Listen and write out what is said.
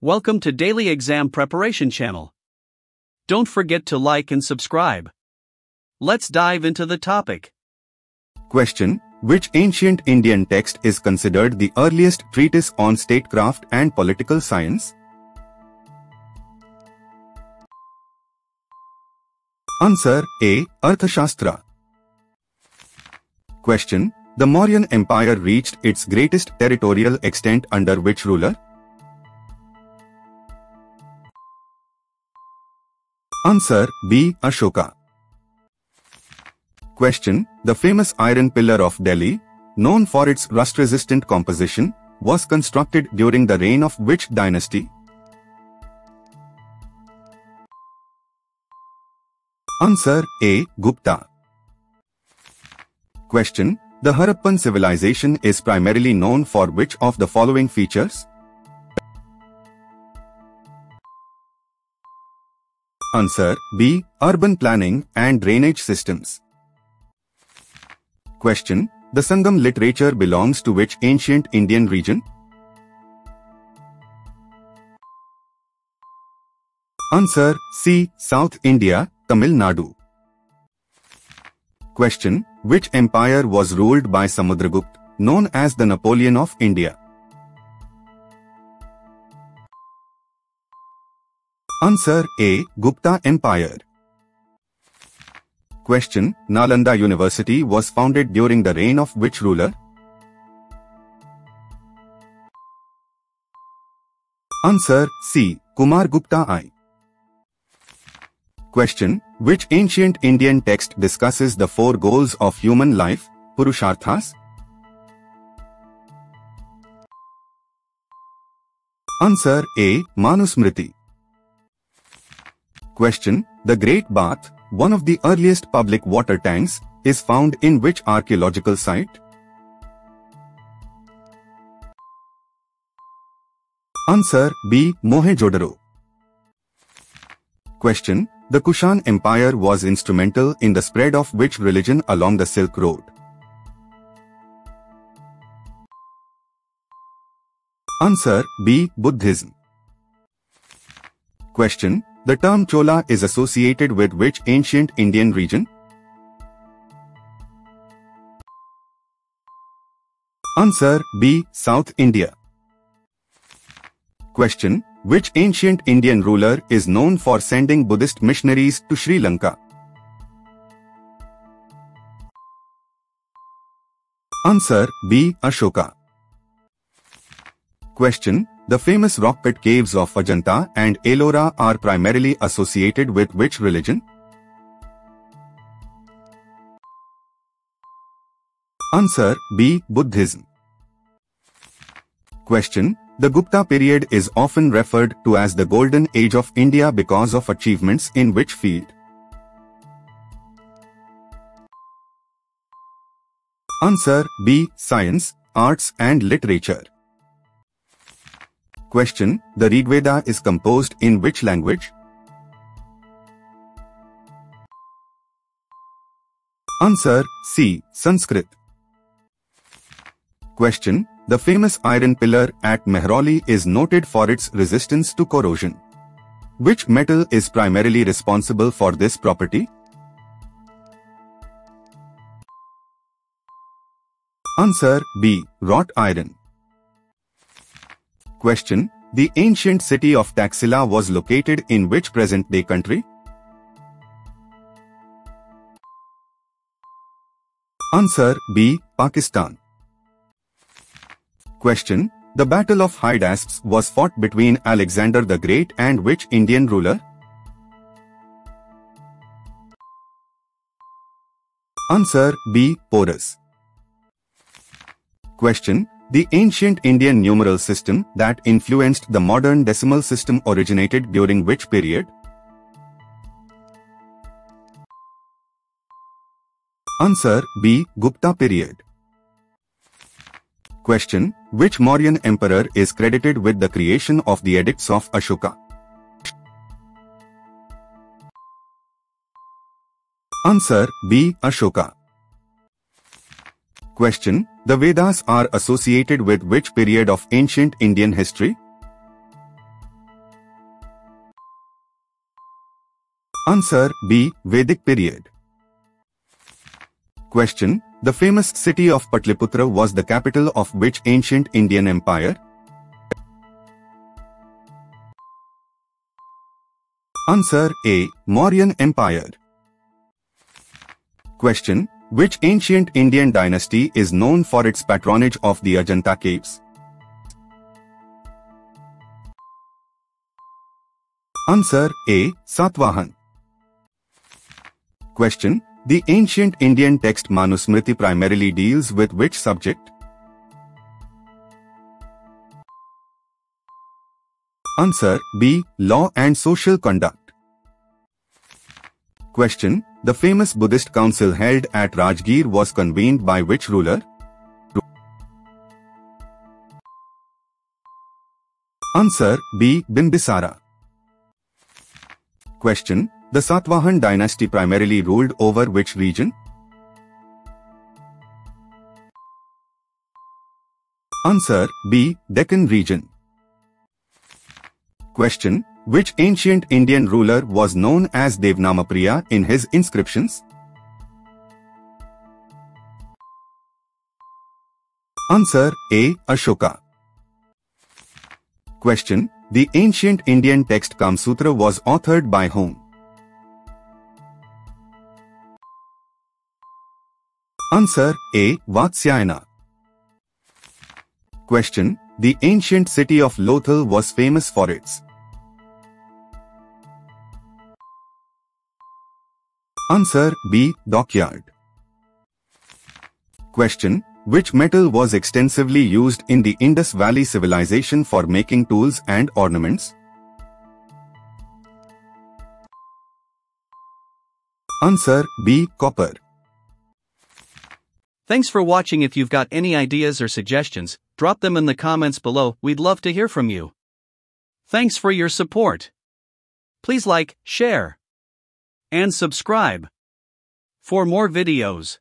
Welcome to Daily Exam Preparation Channel. Don't forget to like and subscribe. Let's dive into the topic. Question: which ancient Indian text is considered the earliest treatise on statecraft and political science? Answer A. Arthashastra. Question: the Mauryan Empire reached its greatest territorial extent under which ruler? Answer B. Ashoka. Question: the famous Iron Pillar of Delhi, known for its rust-resistant composition, was constructed during the reign of which dynasty? Answer A. Gupta. Question: the Harappan civilization is primarily known for which of the following features? Answer B. urban planning and drainage systems. Question: the Sangam literature belongs to which ancient Indian region? Answer C. South India, Tamil Nadu. Question: which empire was ruled by Samudragupta, known as the Napoleon of India? Answer A. Gupta Empire. Question: Nalanda University was founded during the reign of which ruler? Answer C. Kumar Gupta I. Question: which ancient Indian text discusses the four goals of human life, Purusharthas? Answer A. Manusmriti. Question: the Great Bath, one of the earliest public water tanks, is found in which archaeological site? Answer B. Mohenjo-daro. Question: the Kushan Empire was instrumental in the spread of which religion along the Silk Road? Answer B. Buddhism. Question: the term Chola is associated with which ancient Indian region? Answer B. South India. Question: which ancient Indian ruler is known for sending Buddhist missionaries to Sri Lanka? Answer B. Ashoka. Question: the famous rock-cut caves of Ajanta and Ellora are primarily associated with which religion? Answer B. Buddhism. Question: the Gupta period is often referred to as the Golden Age of India because of achievements in which field? Answer B. Science, arts and literature. Question: the Rigveda is composed in which language? Answer C. Sanskrit. Question: the famous Iron Pillar at Mehrauli is noted for its resistance to corrosion. Which metal is primarily responsible for this property? Answer B. Wrought iron. Question: the ancient city of Taxila was located in which present-day country? Answer B. Pakistan. Question: the Battle of Hydaspes was fought between Alexander the Great and which Indian ruler? Answer B. Porus. Question: the ancient Indian numeral system that influenced the modern decimal system originated during which period? Answer B. Gupta period. Question: which Mauryan emperor is credited with the creation of the edicts of Ashoka? Answer B. Ashoka. Question: the Vedas are associated with which period of ancient Indian history? Answer B. Vedic period. Question. The famous city of Patliputra was the capital of which ancient Indian empire? Answer A. Mauryan Empire. Question. Which ancient Indian dynasty is known for its patronage of the Ajanta caves? Answer A. Satvahan. Question. The ancient Indian text Manusmriti primarily deals with which subject? Answer B. Law and social conduct. Question. The famous Buddhist council held at Rajgir was convened by which ruler? Answer B. Bimbisara. Question. The Satvahan dynasty primarily ruled over which region? Answer B. Deccan region. Question. Which ancient Indian ruler was known as Devnamapriya in his inscriptions? Answer A. Ashoka. Question. The ancient Indian text Kamsutra was authored by whom? Answer A. Vatsyayana. Question. The ancient city of Lothal was famous for its? Answer B. Dockyard. Question. Which metal was extensively used in the Indus Valley civilization for making tools and ornaments? Answer B. Copper. Thanks for watching. If you've got any ideas or suggestions, drop them in the comments below. We'd love to hear from you. Thanks for your support. Please like, share, and subscribe for more videos.